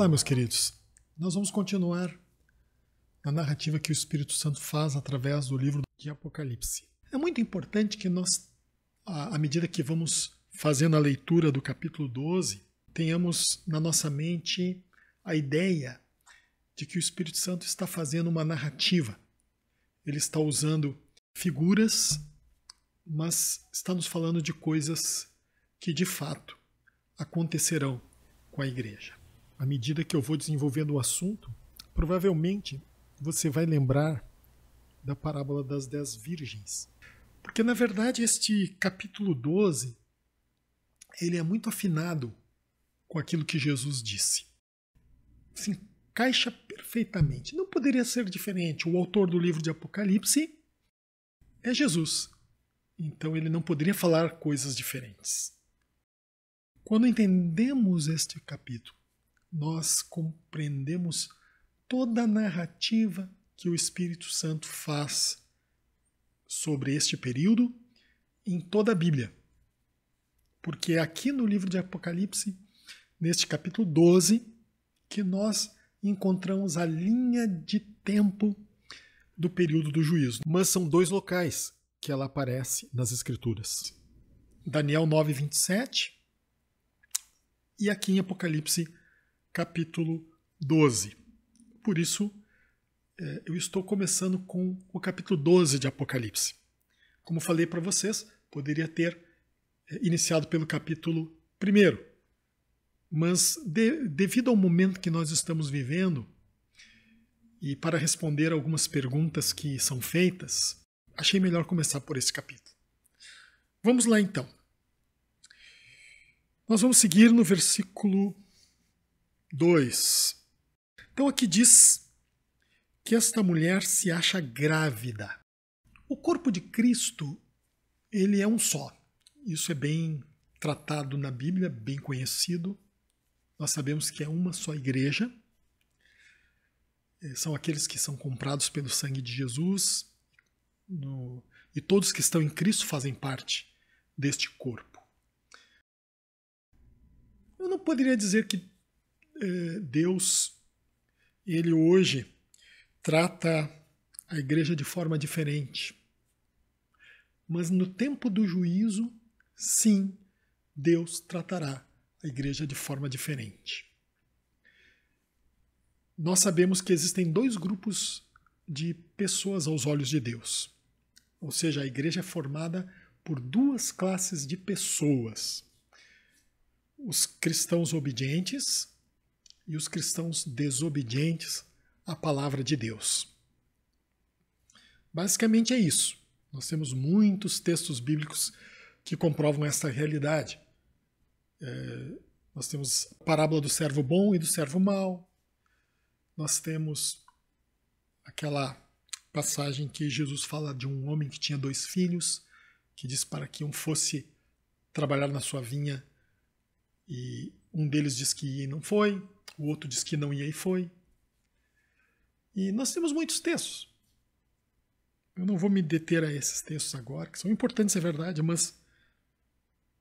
Olá, meus queridos. Nós vamos continuar a narrativa que o Espírito Santo faz através do livro de Apocalipse. É muito importante que nós, à medida que vamos fazendo a leitura do capítulo 12, tenhamos na nossa mente a ideia de que o Espírito Santo está fazendo uma narrativa. Ele está usando figuras, mas está nos falando de coisas que de fato acontecerão com a igreja. À medida que eu vou desenvolvendo o assunto, provavelmente você vai lembrar da parábola das 10 virgens. Porque, na verdade, este capítulo 12 ele é muito afinado com aquilo que Jesus disse. Se encaixa perfeitamente. Não poderia ser diferente. O autor do livro de Apocalipse é Jesus. Então ele não poderia falar coisas diferentes. Quando entendemos este capítulo, nós compreendemos toda a narrativa que o Espírito Santo faz sobre este período em toda a Bíblia. Porque é aqui no livro de Apocalipse, neste capítulo 12, que nós encontramos a linha de tempo do período do juízo. Mas são dois locais que ela aparece nas Escrituras. Daniel 9:27 e aqui em Apocalipse capítulo 12. Por isso, eu estou começando com o capítulo 12 de Apocalipse. Como falei para vocês, poderia ter iniciado pelo capítulo 1. Mas, devido ao momento que nós estamos vivendo, e para responder algumas perguntas que são feitas, achei melhor começar por esse capítulo. Vamos lá, então. Nós vamos seguir no versículo 2. Então aqui diz que esta mulher se acha grávida. O corpo de Cristo, ele é um só. Isso é bem tratado na Bíblia, bem conhecido. Nós sabemos que é uma só igreja. São aqueles que são comprados pelo sangue de Jesus. E todos que estão em Cristo fazem parte deste corpo. Eu não poderia dizer que Deus, ele hoje trata a igreja de forma diferente. Mas no tempo do juízo, sim, Deus tratará a igreja de forma diferente. Nós sabemos que existem dois grupos de pessoas aos olhos de Deus. Ou seja, a igreja é formada por duas classes de pessoas. Os cristãos obedientes e os cristãos desobedientes à palavra de Deus. Basicamente é isso. Nós temos muitos textos bíblicos que comprovam essa realidade. Nós temos a parábola do servo bom e do servo mau. Nós temos aquela passagem que Jesus fala de um homem que tinha 2 filhos, que diz para que um fosse trabalhar na sua vinha e um deles diz que ia e não foi, o outro diz que não ia e foi. E nós temos muitos textos. Eu não vou me deter a esses textos agora, que são importantes, é verdade, mas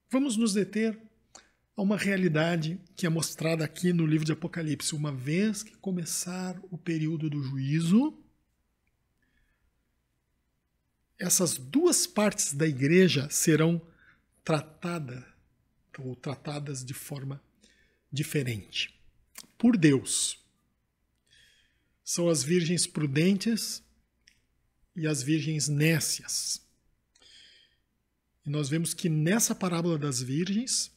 vamos nos deter a uma realidade que é mostrada aqui no livro de Apocalipse. Uma vez que começar o período do juízo, essas duas partes da igreja serão tratadas de forma diferente por Deus. São as virgens prudentes e as virgens nécias. E nós vemos que nessa parábola das virgens,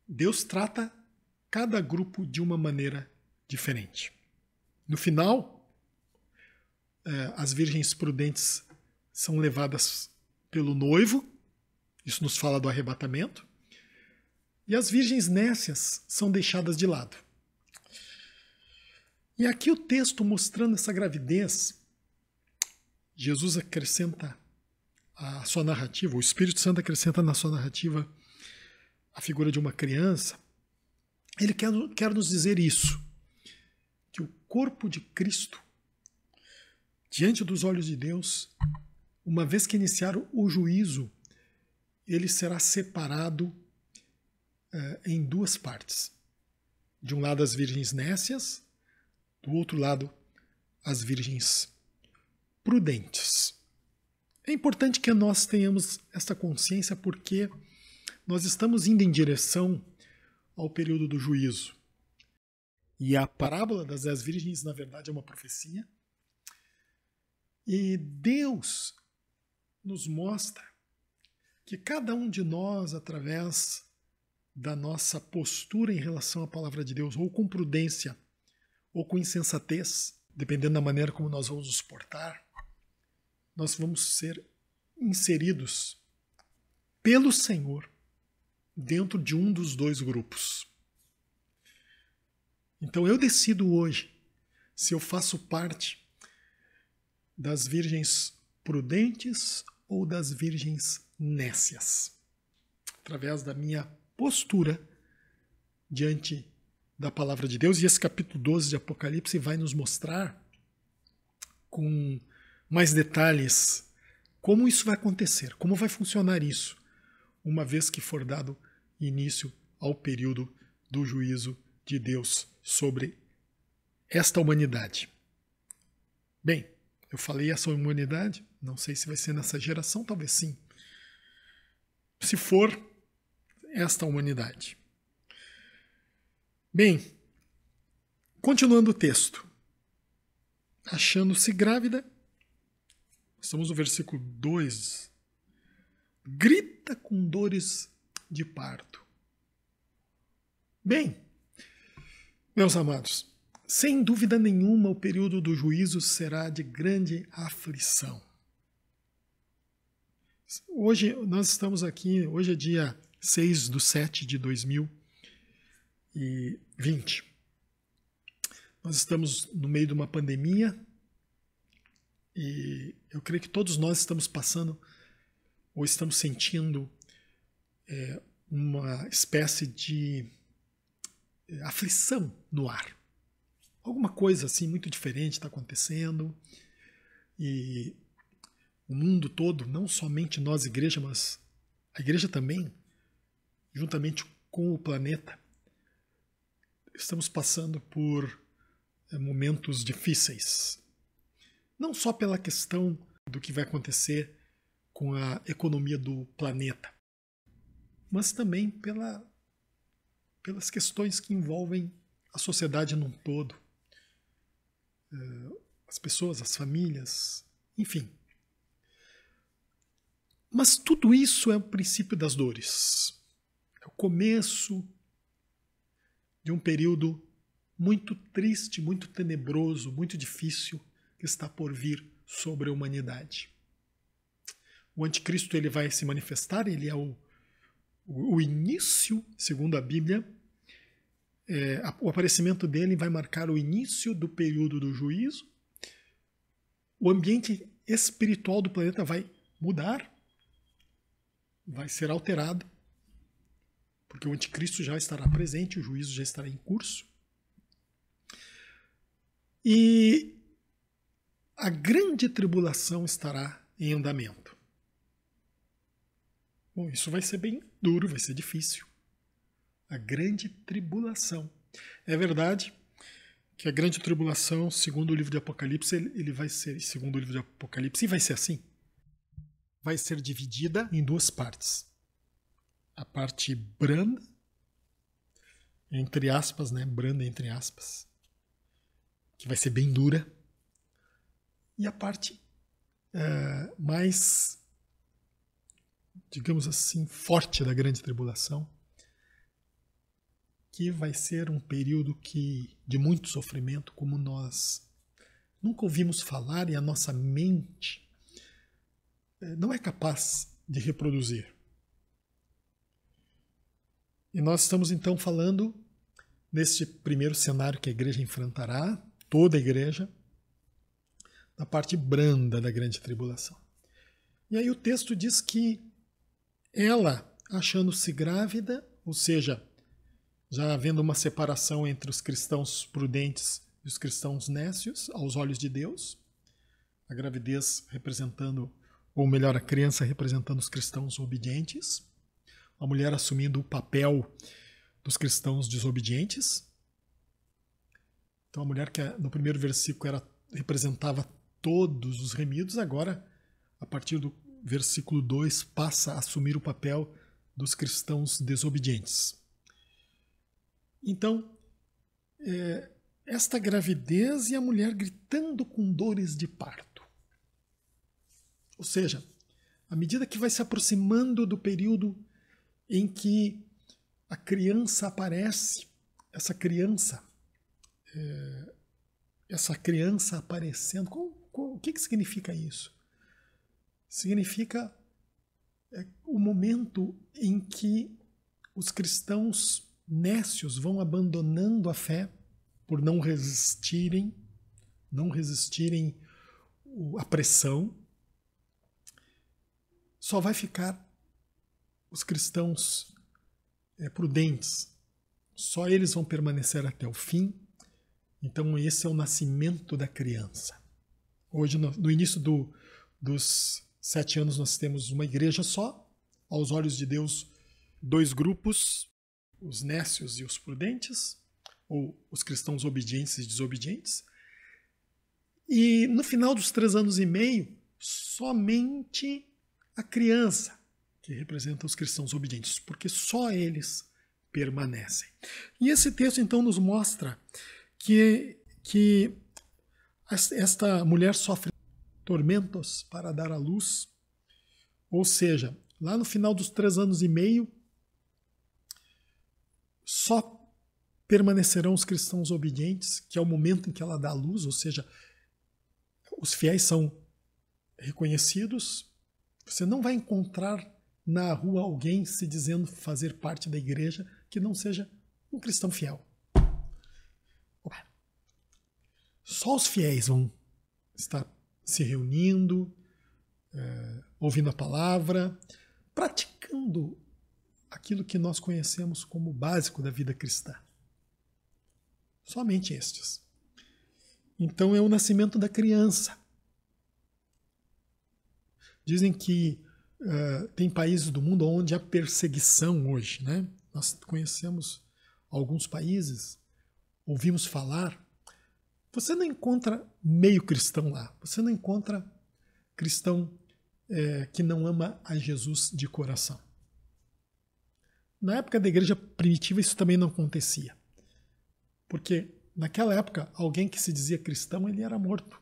Deus trata cada grupo de uma maneira diferente. No final, as virgens prudentes são levadas pelo noivo, isso nos fala do arrebatamento, e as virgens nécias são deixadas de lado. E aqui o texto mostrando essa gravidez, Jesus acrescenta a sua narrativa, o Espírito Santo acrescenta na sua narrativa a figura de uma criança. Ele quer nos dizer isso, que o corpo de Cristo, diante dos olhos de Deus, uma vez que iniciar o juízo, ele será separado em duas partes. De um lado as virgens nécias, do outro lado as virgens prudentes. É importante que nós tenhamos essa consciência porque nós estamos indo em direção ao período do juízo. E a parábola das 10 virgens, na verdade, é uma profecia. E Deus nos mostra que cada um de nós, através da nossa postura em relação à palavra de Deus, ou com prudência, ou com insensatez, dependendo da maneira como nós vamos nos portar, nós vamos ser inseridos pelo Senhor dentro de um dos dois grupos. Então eu decido hoje se eu faço parte das virgens prudentes ou das virgens nécias, através da minha postura diante da palavra de Deus. E esse capítulo 12 de Apocalipse vai nos mostrar com mais detalhes como isso vai acontecer, como vai funcionar isso, uma vez que for dado início ao período do juízo de Deus sobre esta humanidade. Bem, eu falei essa humanidade, não sei se vai ser nessa geração, talvez sim. Se for esta humanidade. Bem, continuando o texto. Achando-se grávida, estamos no versículo 2. Grita com dores de parto. Bem, meus amados, sem dúvida nenhuma o período do juízo será de grande aflição. Hoje nós estamos aqui, hoje é dia 6/7 de 2020. Nós estamos no meio de uma pandemia e eu creio que todos nós estamos passando ou estamos sentindo uma espécie de aflição no ar. Alguma coisa assim muito diferente está acontecendo e o mundo todo, não somente nós, igreja, mas a igreja também, juntamente com o planeta, estamos passando por momentos difíceis. Não só pela questão do que vai acontecer com a economia do planeta, mas também pelas questões que envolvem a sociedade num todo. As pessoas, as famílias, enfim. Mas tudo isso é o princípio das dores. É o começo de um período muito triste, muito tenebroso, muito difícil que está por vir sobre a humanidade. O anticristo ele vai se manifestar, ele é o início, segundo a Bíblia, o aparecimento dele vai marcar o início do período do juízo. O ambiente espiritual do planeta vai mudar, vai ser alterado, porque o anticristo já estará presente, o juízo já estará em curso. E a grande tribulação estará em andamento. Bom, isso vai ser bem duro, vai ser difícil. A grande tribulação. É verdade que a grande tribulação, segundo o livro de Apocalipse, ele vai ser, segundo o livro de Apocalipse, e vai ser assim. Vai ser dividida em duas partes. A parte branda, entre aspas, né? Branda entre aspas, que vai ser bem dura. E a parte mais, digamos assim, forte da grande tribulação, que vai ser um período de muito sofrimento, como nós nunca ouvimos falar e a nossa mente não é capaz de reproduzir. E nós estamos então falando neste primeiro cenário que a igreja enfrentará, toda a igreja, da parte branda da grande tribulação. E aí o texto diz que ela, achando-se grávida, ou seja, já havendo uma separação entre os cristãos prudentes e os cristãos nécios, aos olhos de Deus, a gravidez representando, ou melhor, a criança representando os cristãos obedientes, a mulher assumindo o papel dos cristãos desobedientes, Então a mulher que no primeiro versículo representava todos os remidos, agora, a partir do versículo 2, passa a assumir o papel dos cristãos desobedientes. Então, esta gravidez e a mulher gritando com dores de parto. Ou seja, à medida que vai se aproximando do período em que a criança aparece, essa criança aparecendo, o que significa isso? Significa o momento em que os cristãos nécios vão abandonando a fé por não resistirem à pressão. Só vai ficar os cristãos prudentes. Só eles vão permanecer até o fim. Então esse é o nascimento da criança. Hoje, no início dos 7 anos, nós temos uma igreja só. Aos olhos de Deus, 2 grupos, os nécios e os prudentes, ou os cristãos obedientes e desobedientes. E no final dos 3 anos e meio, somente a criança, que representa os cristãos obedientes, porque só eles permanecem. E esse texto então nos mostra que esta mulher sofre tormentos para dar à luz, ou seja, lá no final dos 3 anos e meio, só permanecerão os cristãos obedientes, que é o momento em que ela dá à luz, ou seja, os fiéis são reconhecidos. Você não vai encontrar na rua alguém se dizendo fazer parte da igreja que não seja um cristão fiel. Só os fiéis vão estar se reunindo, ouvindo a palavra, praticando aquilo que nós conhecemos como básico da vida cristã. Somente estes. Então é o nascimento da criança. Dizem que tem países do mundo onde há perseguição hoje, né? Nós conhecemos alguns países, ouvimos falar. Você não encontra meio cristão lá. Você não encontra cristão que não ama a Jesus de coração. Na época da igreja primitiva isso também não acontecia. Porque naquela época, alguém que se dizia cristão, ele era morto.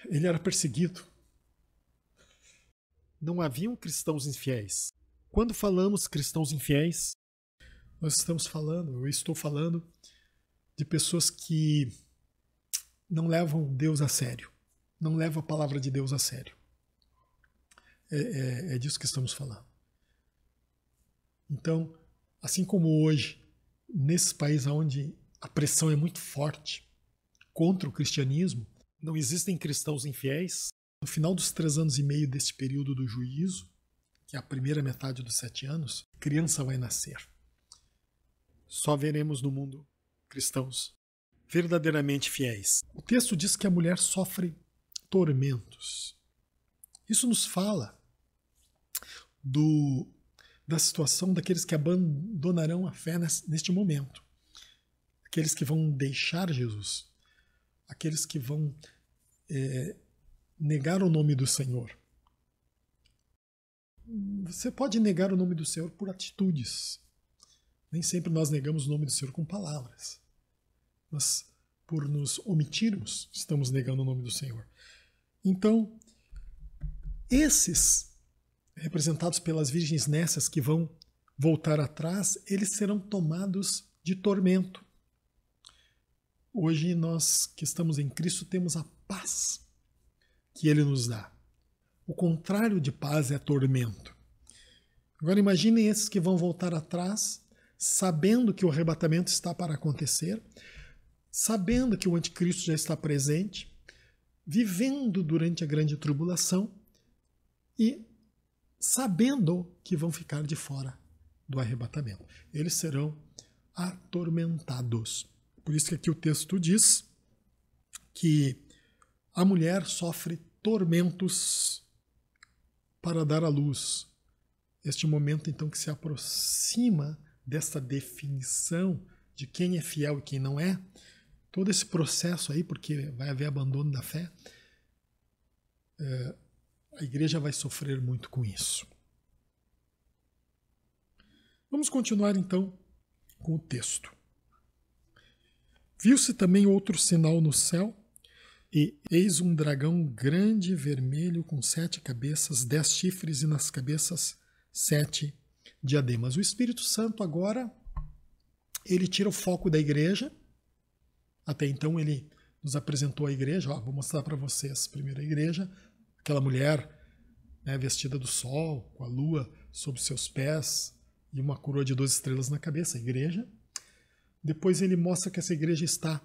Ele era perseguido. Não haviam cristãos infiéis. Quando falamos cristãos infiéis, eu estou falando de pessoas que não levam Deus a sério, não levam a palavra de Deus a sério. É disso que estamos falando. Então, assim como hoje, nesses países onde a pressão é muito forte contra o cristianismo, não existem cristãos infiéis. No final dos 3 anos e meio deste período do juízo, que é a primeira metade dos 7 anos, a criança vai nascer. Só veremos no mundo cristãos verdadeiramente fiéis. O texto diz que a mulher sofre tormentos. Isso nos fala da situação daqueles que abandonarão a fé neste momento. Aqueles que vão deixar Jesus. Aqueles que vão negar o nome do Senhor. Você pode negar o nome do Senhor por atitudes. Nem sempre nós negamos o nome do Senhor com palavras. Mas por nos omitirmos, estamos negando o nome do Senhor. Então, esses representados pelas virgens nécias que vão voltar atrás, eles serão tomados de tormento. Hoje nós que estamos em Cristo temos a paz que Ele nos dá. O contrário de paz é tormento. Agora imaginem esses que vão voltar atrás, sabendo que o arrebatamento está para acontecer, sabendo que o anticristo já está presente, vivendo durante a grande tribulação e sabendo que vão ficar de fora do arrebatamento. Eles serão atormentados. Por isso que aqui o texto diz que a mulher sofre tormentos para dar à luz. Este momento, então, que se aproxima desta definição de quem é fiel e quem não é, todo esse processo aí, porque vai haver abandono da fé, a igreja vai sofrer muito com isso. Vamos continuar então com o texto. Viu-se também outro sinal no céu, e eis um dragão grande, vermelho, com 7 cabeças, 10 chifres, e nas cabeças 7 diademas. O Espírito Santo agora, ele tira o foco da igreja. Até então ele nos apresentou a igreja. Vou mostrar para vocês primeiro a igreja. Aquela mulher, né, vestida do sol, com a lua sob seus pés e uma coroa de 12 estrelas na cabeça, a igreja. Depois ele mostra que essa igreja está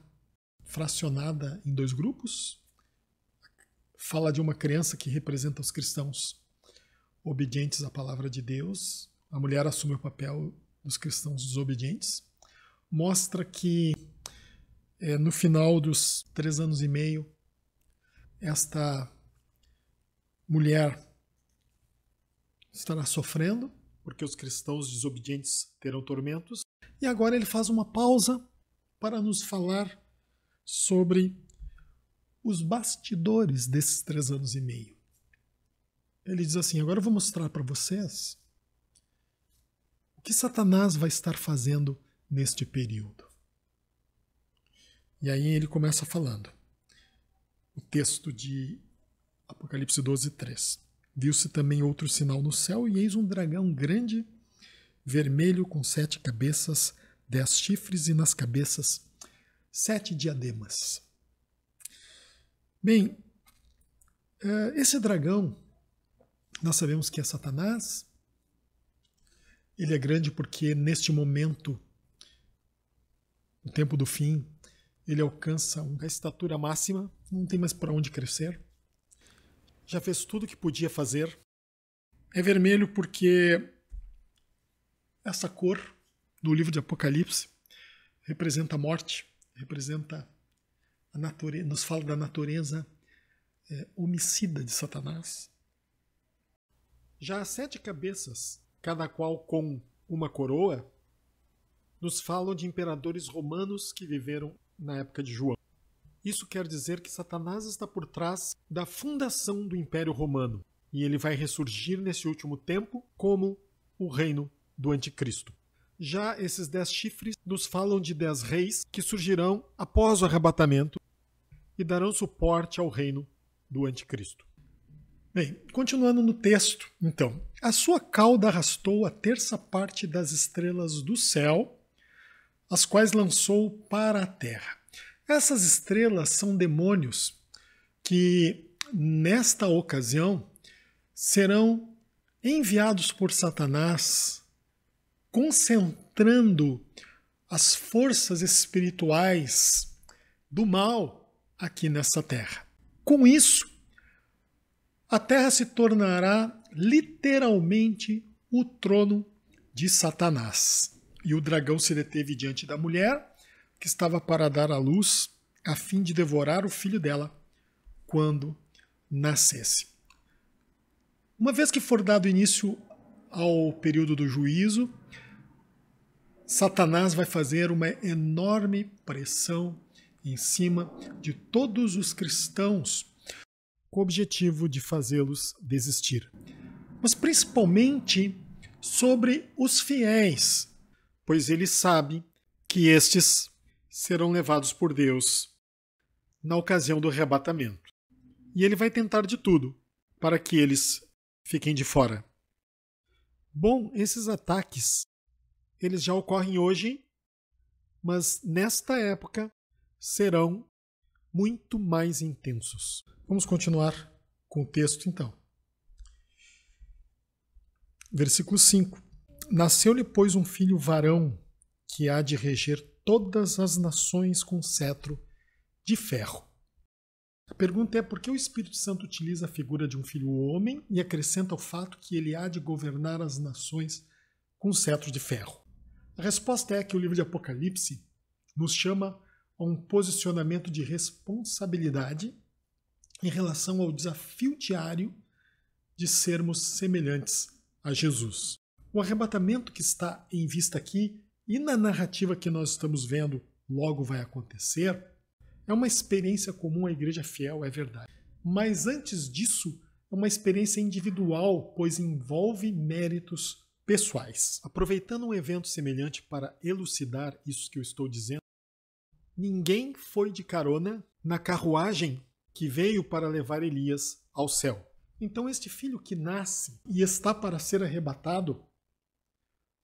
fracionada em 2 grupos. Fala de uma criança que representa os cristãos obedientes à palavra de Deus. A mulher assume o papel dos cristãos desobedientes. Mostra que no final dos 3 anos e meio, esta mulher estará sofrendo, porque os cristãos desobedientes terão tormentos. E agora ele faz uma pausa para nos falar sobre os bastidores desses 3 anos e meio. Ele diz assim: agora eu vou mostrar para vocês o que Satanás vai estar fazendo neste período. E aí ele começa falando. O texto de Apocalipse 12:3. Viu-se também outro sinal no céu, e eis um dragão grande, vermelho, com 7 cabeças, 10 chifres, e nas cabeças 7 diademas. Bem, esse dragão, nós sabemos que é Satanás. Ele é grande porque neste momento, no tempo do fim, ele alcança uma estatura máxima, não tem mais para onde crescer. Já fez tudo o que podia fazer. É vermelho porque essa cor do livro de Apocalipse representa a morte, representa a natureza, nos fala da natureza homicida de Satanás. Já as 7 cabeças, cada qual com uma coroa, nos falam de imperadores romanos que viveram na época de João. Isso quer dizer que Satanás está por trás da fundação do Império Romano, e ele vai ressurgir nesse último tempo como o reino do Anticristo. Já esses 10 chifres nos falam de 10 reis que surgirão após o arrebatamento e darão suporte ao reino do Anticristo. Bem, continuando no texto, então. A sua cauda arrastou a 1/3 parte das estrelas do céu, as quais lançou para a terra. Essas estrelas são demônios que, nesta ocasião, serão enviados por Satanás, concentrando as forças espirituais do mal aqui nessa terra. Com isso, a terra se tornará literalmente o trono de Satanás. E o dragão se deteve diante da mulher, que estava para dar à luz, a fim de devorar o filho dela quando nascesse. Uma vez que for dado início ao período do juízo, Satanás vai fazer uma enorme pressão em cima de todos os cristãos, com o objetivo de fazê-los desistir. Mas principalmente sobre os fiéis, pois ele sabe que estes serão levados por Deus na ocasião do arrebatamento. E ele vai tentar de tudo para que eles fiquem de fora. Bom, esses ataques, eles já ocorrem hoje, mas nesta época serão muito mais intensos. Vamos continuar com o texto então. Versículo 5. Nasceu-lhe, pois, um filho varão, que há de reger todas as nações com cetro de ferro. A pergunta é por que o Espírito Santo utiliza a figura de um filho homem e acrescenta o fato que ele há de governar as nações com cetro de ferro? A resposta é que o livro de Apocalipse nos chama a um posicionamento de responsabilidade em relação ao desafio diário de sermos semelhantes a Jesus. O arrebatamento que está em vista aqui e na narrativa que nós estamos vendo logo vai acontecer, é uma experiência comum à igreja fiel, é verdade. Mas antes disso, é uma experiência individual, pois envolve méritos pessoais. Aproveitando um evento semelhante para elucidar isso que eu estou dizendo, ninguém foi de carona na carruagem que veio para levar Elias ao céu. Então este filho que nasce e está para ser arrebatado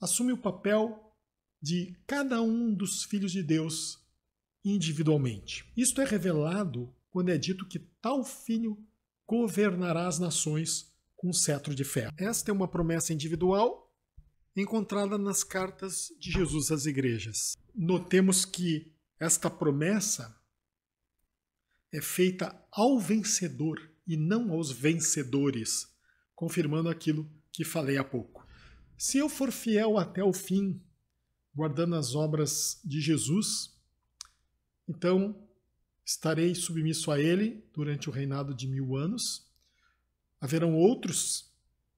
assume o papel de cada um dos filhos de Deus individualmente. Isto é revelado quando é dito que tal filho governará as nações com cetro de ferro. Esta é uma promessa individual encontrada nas cartas de Jesus às igrejas. Notemos que esta promessa é feita ao vencedor e não aos vencedores, confirmando aquilo que falei há pouco. Se eu for fiel até o fim, guardando as obras de Jesus, então estarei submisso a Ele durante o reinado de 1000 anos. Haverão outros,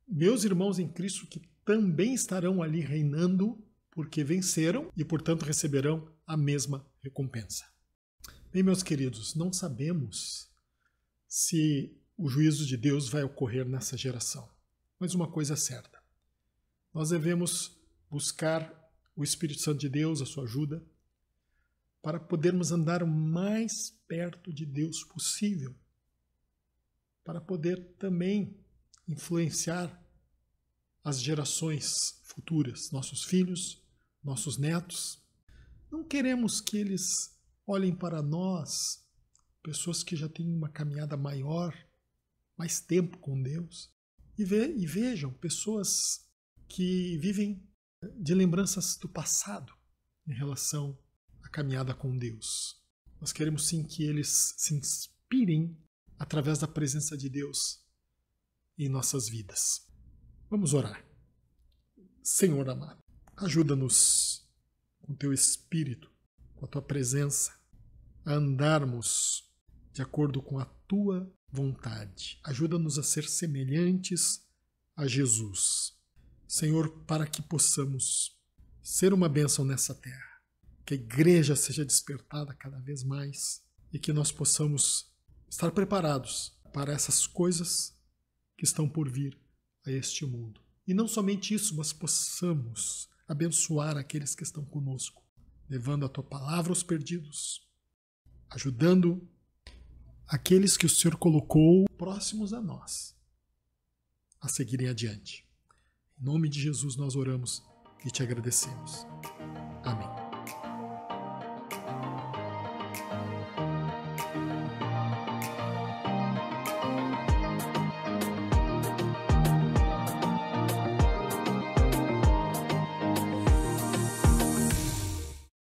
meus irmãos em Cristo, que também estarão ali reinando, porque venceram e, portanto, receberão a mesma recompensa. Bem, meus queridos, não sabemos se o juízo de Deus vai ocorrer nessa geração. Mas uma coisa é certa: nós devemos buscar o Espírito Santo de Deus, a sua ajuda, para podermos andar o mais perto de Deus possível, para poder também influenciar as gerações futuras, nossos filhos, nossos netos. Não queremos que eles olhem para nós, pessoas que já têm uma caminhada maior, mais tempo com Deus, e vejam pessoas que vivem de lembranças do passado em relação à caminhada com Deus. Nós queremos sim que eles se inspirem através da presença de Deus em nossas vidas. Vamos orar. Senhor amado, ajuda-nos com teu Espírito, com a tua presença, a andarmos de acordo com a tua vontade. Ajuda-nos a ser semelhantes a Jesus. Senhor, para que possamos ser uma bênção nessa terra, que a igreja seja despertada cada vez mais e que nós possamos estar preparados para essas coisas que estão por vir a este mundo. E não somente isso, mas possamos abençoar aqueles que estão conosco, levando a tua palavra aos perdidos, ajudando aqueles que o Senhor colocou próximos a nós a seguirem adiante. Em nome de Jesus nós oramos e te agradecemos. Amém.